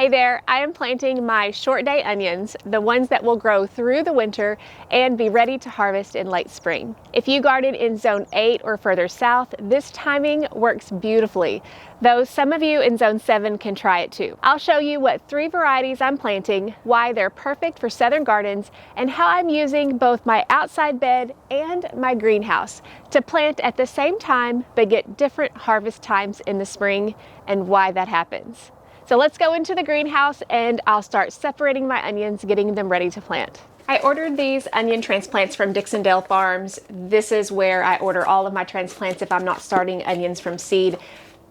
Hey there, I am planting my short day onions, the ones that will grow through the winter and be ready to harvest in late spring. If you garden in zone 8 or further south, this timing works beautifully, though some of you in zone 7 can try it too. I'll show you what 3 varieties I'm planting, why they're perfect for southern gardens, and how I'm using both my outside bed and my greenhouse to plant at the same time but get different harvest times in the spring and why that happens. So let's go into the greenhouse and I'll start separating my onions, getting them ready to plant. I ordered these onion transplants from Dixondale Farms. This is where I order all of my transplants if I'm not starting onions from seed.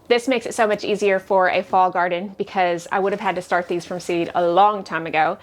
This makes it so much easier for a fall garden because I would have had to start these from seed a long time ago.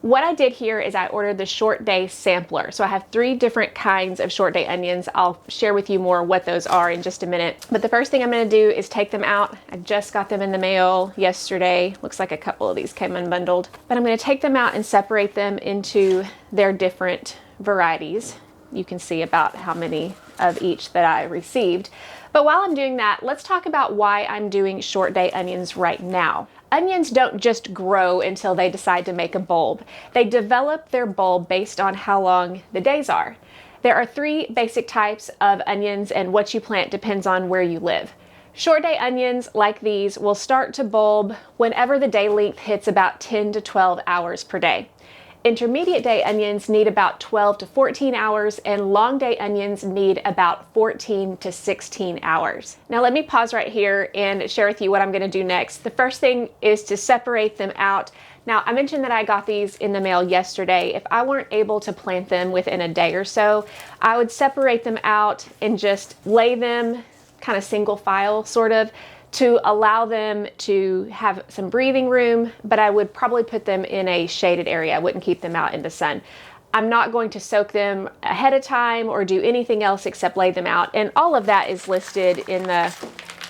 What I did here is I ordered the short day sampler. So I have 3 different kinds of short day onions. I'll share with you more what those are in just a minute. But the first thing I'm going to do is take them out. I just got them in the mail yesterday. Looks like a couple of these came unbundled. But I'm going to take them out and separate them into their different varieties. You can see about how many of each that I received. But while I'm doing that, let's talk about why I'm doing short day onions right now. Onions don't just grow until they decide to make a bulb. They develop their bulb based on how long the days are. There are 3 basic types of onions, and what you plant depends on where you live. Short day onions like these will start to bulb whenever the day length hits about 10 to 12 hours per day. Intermediate day onions need about 12 to 14 hours, and long day onions need about 14 to 16 hours. Now let me pause right here and share with you what I'm going to do next. The first thing is to separate them out. Now I mentioned that I got these in the mail yesterday. If I weren't able to plant them within a day or so, I would separate them out and just lay them kind of single file sort of, to allow them to have some breathing room, but I would probably put them in a shaded area. I wouldn't keep them out in the sun. I'm not going to soak them ahead of time or do anything else except lay them out. And all of that is listed in the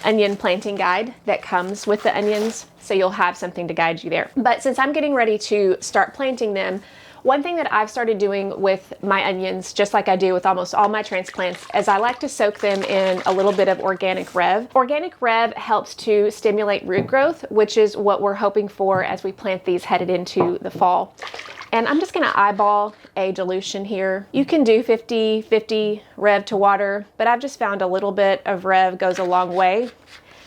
onion planting guide that comes with the onions. So you'll have something to guide you there. But since I'm getting ready to start planting them, one thing that I've started doing with my onions, just like I do with almost all my transplants, is I like to soak them in a little bit of organic rev. Organic rev helps to stimulate root growth, which is what we're hoping for as we plant these headed into the fall. And I'm just going to eyeball a dilution here. You can do 50-50 rev to water, but I've just found a little bit of rev goes a long way,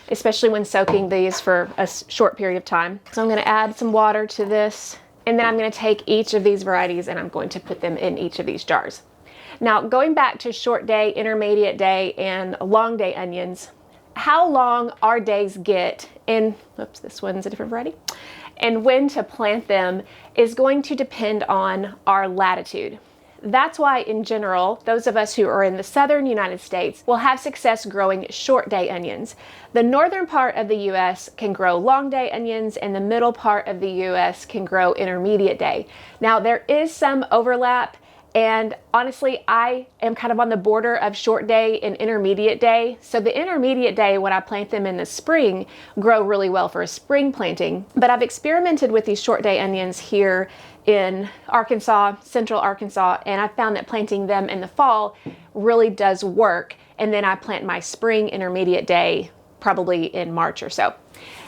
especially when soaking these for a short period of time. So I'm going to add some water to this. And then I'm going to take each of these varieties and I'm going to put them in each of these jars. Now, going back to short day, intermediate day, and long day onions, how long our days get, and oops, this one's a different variety, and when to plant them is going to depend on our latitude. That's why, in general, those of us who are in the southern United States will have success growing short day onions. The northern part of the U.S. can grow long day onions, and the middle part of the U.S. can grow intermediate day. Now, there is some overlap, and honestly, I am kind of on the border of short day and intermediate day. So the intermediate day, when I plant them in the spring, grow really well for a spring planting. But I've experimented with these short day onions here in Arkansas, central Arkansas, and I found that planting them in the fall really does work. And then I plant my spring intermediate day probably in March or so.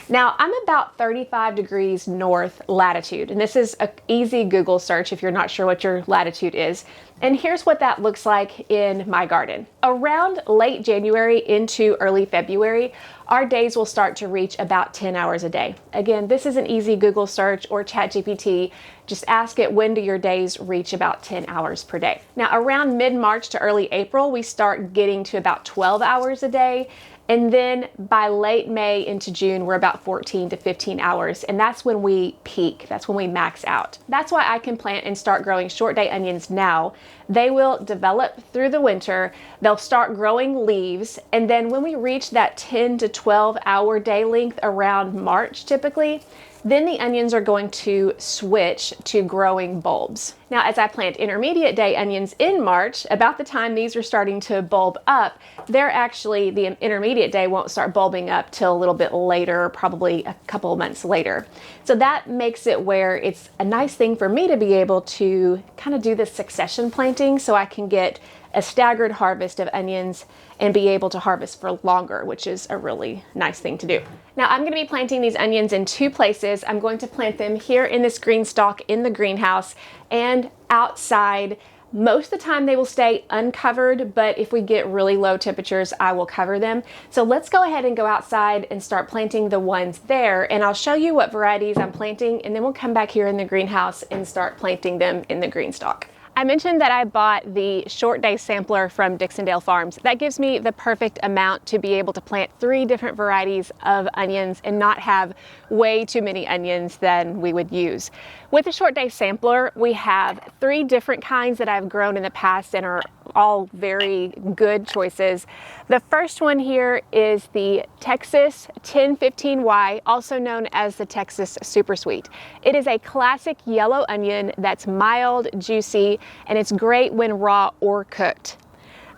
Now, I'm about 35 degrees north latitude, and this is an easy Google search if you're not sure what your latitude is. And here's what that looks like in my garden. Around late January into early February, our days will start to reach about 10 hours a day. Again, this is an easy Google search or ChatGPT. Just ask it, when do your days reach about 10 hours per day? Now, around mid-March to early April, we start getting to about 12 hours a day. And then by late May into June, we're about 14 to 15 hours. And that's when we peak. That's when we max out. That's why I can plant and start growing short day onions now. They will develop through the winter. They'll start growing leaves. And then when we reach that 10 to 12 hour day length around March typically, then the onions are going to switch to growing bulbs. Now, as I plant intermediate day onions in March, about the time these are starting to bulb up, the intermediate day won't start bulbing up till a little bit later, probably a couple of months later. So that makes it where it's a nice thing for me to be able to kind of do this succession planting so I can get a staggered harvest of onions and be able to harvest for longer, which is a really nice thing to do. Now I'm going to be planting these onions in two places. I'm going to plant them here in this green stalk in the greenhouse and outside. Most of the time they will stay uncovered, but if we get really low temperatures, I will cover them. So let's go ahead and go outside and start planting the ones there, and I'll show you what varieties I'm planting, and then we'll come back here in the greenhouse and start planting them in the green stalk. I mentioned that I bought the short day sampler from Dixondale Farms. That gives me the perfect amount to be able to plant 3 different varieties of onions and not have way too many onions than we would use. With the short day sampler, we have 3 different kinds that I've grown in the past and are all very good choices. The first one here is the Texas 1015Y, also known as the Texas Super Sweet. It is a classic yellow onion that's mild, juicy, and it's great when raw or cooked.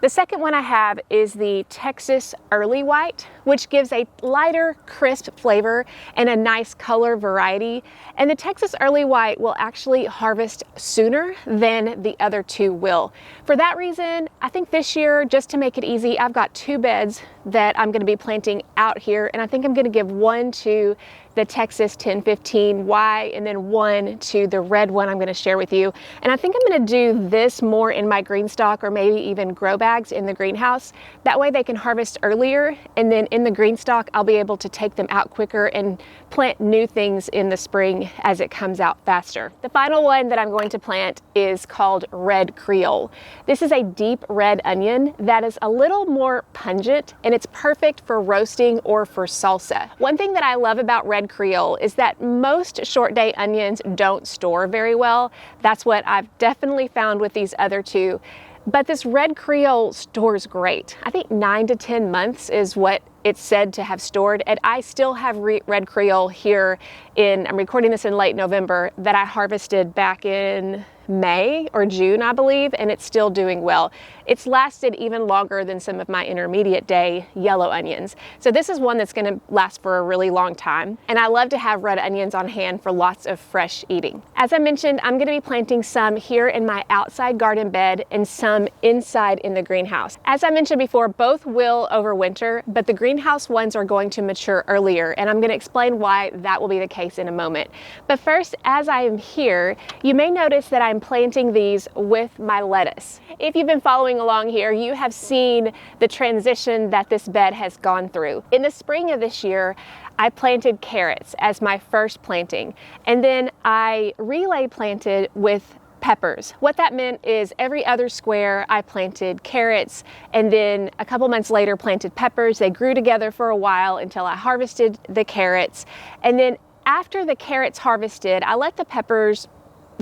The second one I have is the Texas Early White, which gives a lighter, crisp flavor and a nice color variety. And the Texas Early White will actually harvest sooner than the other 2 will. For that reason, I think this year, just to make it easy, I've got 2 beds that I'm going to be planting out here, and I think I'm going to give one to the Texas 1015Y and then one to the red one I'm going to share with you. And I think I'm going to do this more in my green stalk or maybe even grow bags in the greenhouse. That way they can harvest earlier, and then in the green stalk I'll be able to take them out quicker and plant new things in the spring as it comes out faster. The final one that I'm going to plant is called Red Creole. This is a deep red onion that is a little more pungent, and it's perfect for roasting or for salsa. One thing that I love about Red Creole is that most short day onions don't store very well. That's what I've definitely found with these other 2. But this Red Creole stores great. I think 9 to 10 months is what it's said to have stored, and I still have Red Creole here I'm recording this in late November, that I harvested back in May or June, I believe, and it's still doing well. It's lasted even longer than some of my intermediate day yellow onions. So this is one that's going to last for a really long time, and I love to have red onions on hand for lots of fresh eating. As I mentioned, I'm going to be planting some here in my outside garden bed and some inside in the greenhouse. As I mentioned before, both will overwinter, but the greenhouse ones are going to mature earlier, and I'm going to explain why that will be the case in a moment. But first, as I am here, you may notice that I'm planting these with my lettuce. If you've been following along here, you have seen the transition that this bed has gone through. In the spring of this year, I planted carrots as my first planting, and then I relay planted with peppers. What that meant is every other square I planted carrots, and then a couple months later planted peppers. They grew together for a while until I harvested the carrots, and then after the carrots harvested, I let the peppers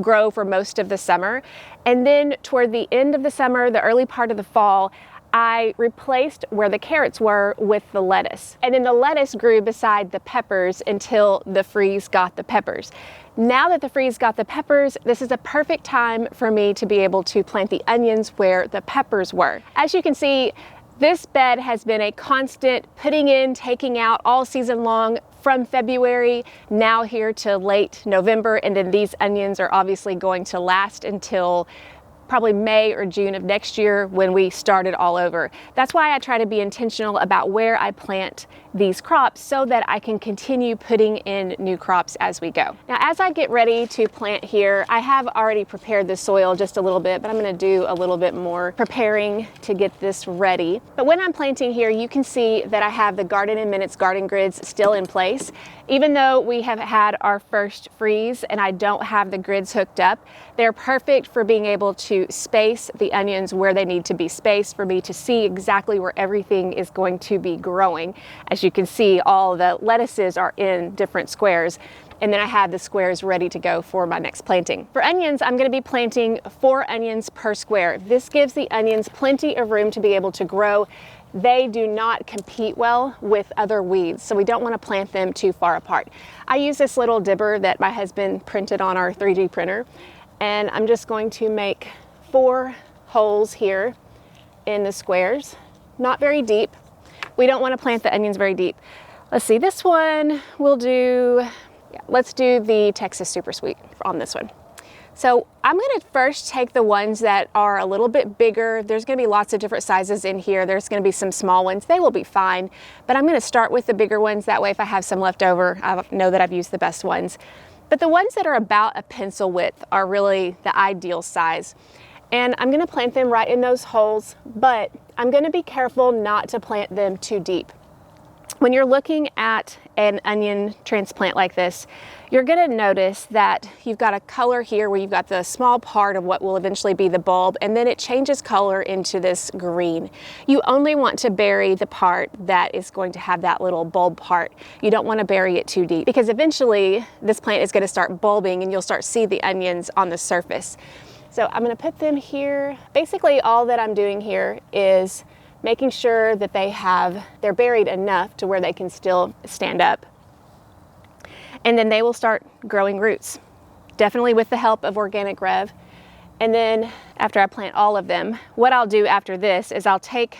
grow for most of the summer, and then toward the end of the summer, the early part of the fall, I replaced where the carrots were with the lettuce. And then the lettuce grew beside the peppers until the freeze got the peppers. Now that the freeze got the peppers, this is a perfect time for me to be able to plant the onions where the peppers were. As you can see, this bed has been a constant putting in, taking out all season long, from February now here to late November, and then these onions are obviously going to last until probably May or June of next year when we start it all over. That's why I try to be intentional about where I plant these crops so that I can continue putting in new crops as we go. Now, as I get ready to plant here, I have already prepared the soil just a little bit, but I'm going to do a little bit more preparing to get this ready. But when I'm planting here, you can see that I have the Garden in Minutes garden grids still in place. Even though we have had our first freeze and I don't have the grids hooked up, they're perfect for being able to space the onions where they need to be spaced for me to see exactly where everything is going to be growing. As you can see, all the lettuces are in different squares, and then I have the squares ready to go for my next planting. For onions, I'm going to be planting 4 onions per square. This gives the onions plenty of room to be able to grow. They do not compete well with other weeds, so we don't want to plant them too far apart. I use this little dibber that my husband printed on our 3D printer, and I'm just going to make 4 holes here in the squares. Not very deep. We don't want to plant the onions very deep. Let's see, this one we'll do, let's do the Texas Super Sweet on this one. So I'm going to first take the ones that are a little bit bigger. There's going to be lots of different sizes in here. There's going to be some small ones. They will be fine, but I'm going to start with the bigger ones. That way, if I have some left over, I know that I've used the best ones. But the ones that are about a pencil width are really the ideal size. And I'm going to plant them right in those holes, but I'm going to be careful not to plant them too deep. When you're looking at an onion transplant like this, you're going to notice that you've got a color here where you've got the small part of what will eventually be the bulb, and then it changes color into this green. You only want to bury the part that is going to have that little bulb part. You don't want to bury it too deep, because eventually this plant is going to start bulbing and you'll start see the onions on the surface. So I'm going to put them here. Basically all that I'm doing here is making sure that they're buried enough to where they can still stand up. And then they will start growing roots, definitely with the help of Organic Rev. And then after I plant all of them, what I'll do after this is I'll take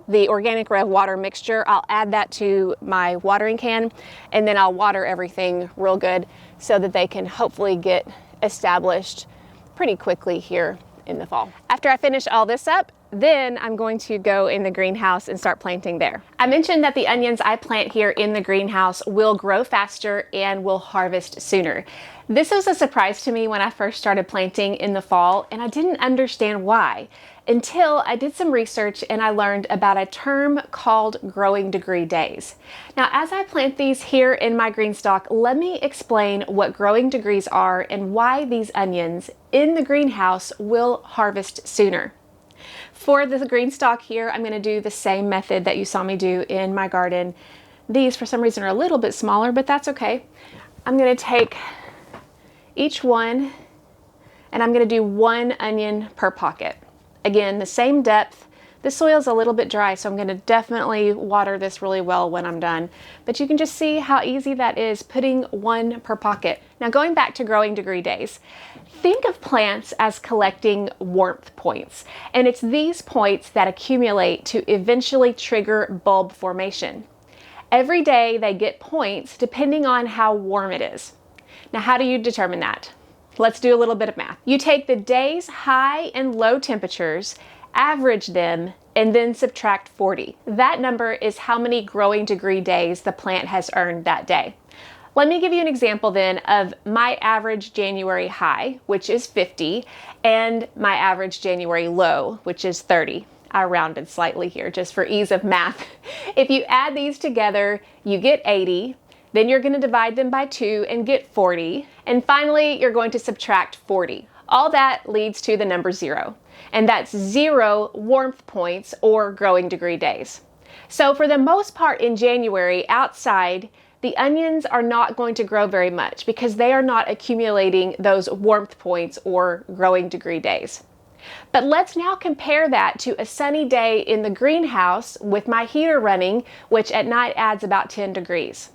the Organic Rev water mixture, I'll add that to my watering can, and then I'll water everything real good so that they can hopefully get established pretty quickly here in the fall. After I finish all this up, then I'm going to go in the greenhouse and start planting there. I mentioned that the onions I plant here in the greenhouse will grow faster and will harvest sooner. This was a surprise to me when I first started planting in the fall, and I didn't understand why until I did some research and I learned about a term called growing degree days. Now, as I plant these here in my green stock, let me explain what growing degrees are and why these onions in the greenhouse will harvest sooner. For the green stock here, I'm going to do the same method that you saw me do in my garden. These, for some reason, are a little bit smaller, but that's okay. I'm going to take each one and I'm going to do one onion per pocket. Again, the same depth. This soil is a little bit dry, so I'm going to definitely water this really well when I'm done. But you can just see how easy that is, putting one per pocket. Now, going back to growing degree days, think of plants as collecting warmth points, and it's these points that accumulate to eventually trigger bulb formation. Every day they get points depending on how warm it is. Now, how do you determine that? Let's do a little bit of math. You take the day's high and low temperatures, average them, and then subtract 40. That number is how many growing degree days the plant has earned that day. Let me give you an example then of my average January high, which is 50, and my average January low, which is 30. I rounded slightly here just for ease of math. If you add these together, you get 80. Then you're going to divide them by 2 and get 40. And finally, you're going to subtract 40. All that leads to the number 0. And that's 0 warmth points or growing degree days. So for the most part in January outside, the onions are not going to grow very much because they are not accumulating those warmth points or growing degree days. But let's now compare that to a sunny day in the greenhouse with my heater running, which at night adds about 10 degrees.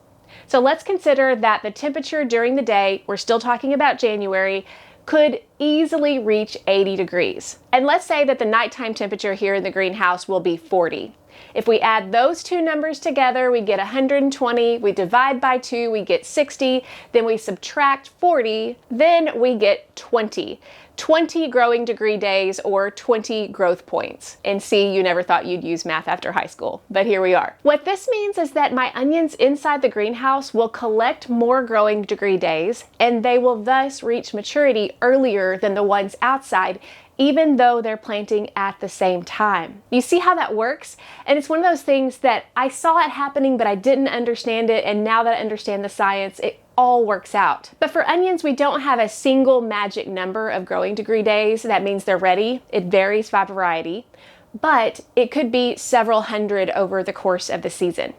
So let's consider that the temperature during the day, we're still talking about January, could easily reach 80 degrees. And let's say that the nighttime temperature here in the greenhouse will be 40. If we add those two numbers together, we get 120, we divide by 2, we get 60, then we subtract 40, then we get 20. 20 growing degree days or 20 growth points. And see, you never thought you'd use math after high school, but here we are. What this means is that my onions inside the greenhouse will collect more growing degree days, and they will thus reach maturity earlier than the ones outside, even though they're planting at the same time. You see how that works? And it's one of those things that I saw it happening, but I didn't understand it, and now that I understand the science, it all works out. But for onions, we don't have a single magic number of growing degree days. That means they're ready. It varies by variety, but it could be several hundred over the course of the season.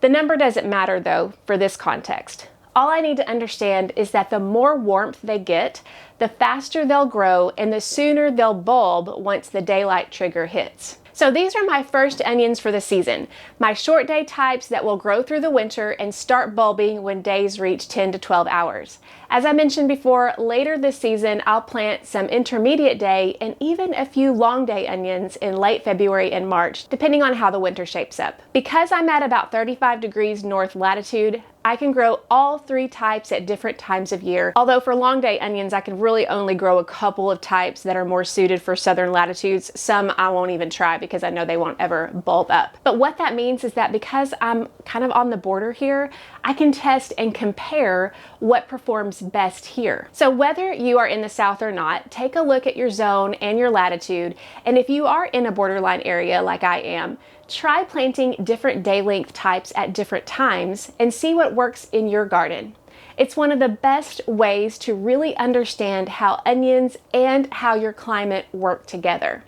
The number doesn't matter though for this context. All I need to understand is that the more warmth they get, the faster they'll grow and the sooner they'll bulb once the daylight trigger hits. So these are my first onions for the season, my short day types that will grow through the winter and start bulbing when days reach 10 to 12 hours. As I mentioned before, later this season I'll plant some intermediate day and even a few long day onions in late February and March, depending on how the winter shapes up. Because I'm at about 35 degrees north latitude, I can grow all 3 types at different times of year. Although for long day onions, I can really only grow a couple of types that are more suited for southern latitudes. Some I won't even try because I know they won't ever bulb up. But what that means is that because I'm kind of on the border here, I can test and compare what performs best here. So whether you are in the south or not, take a look at your zone and your latitude. And if you are in a borderline area like I am, try planting different day length types at different times and see what works in your garden. It's one of the best ways to really understand how onions and how your climate work together.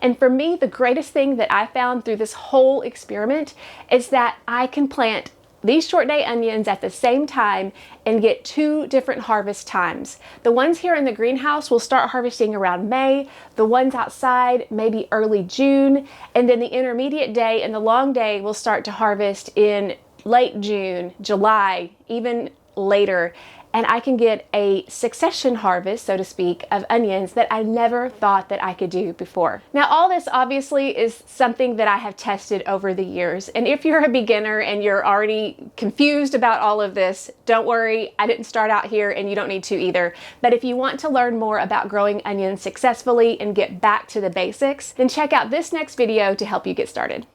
And for me, the greatest thing that I found through this whole experiment is that I can plant these short day onions at the same time and get 2 different harvest times. The ones here in the greenhouse will start harvesting around May, the ones outside maybe early June, and then the intermediate day and the long day will start to harvest in late June, July, even later. And I can get a succession harvest, so to speak, of onions that I never thought that I could do before. Now, all this obviously is something that I have tested over the years. And if you're a beginner and you're already confused about all of this, don't worry, I didn't start out here and you don't need to either. But if you want to learn more about growing onions successfully and get back to the basics, then check out this next video to help you get started.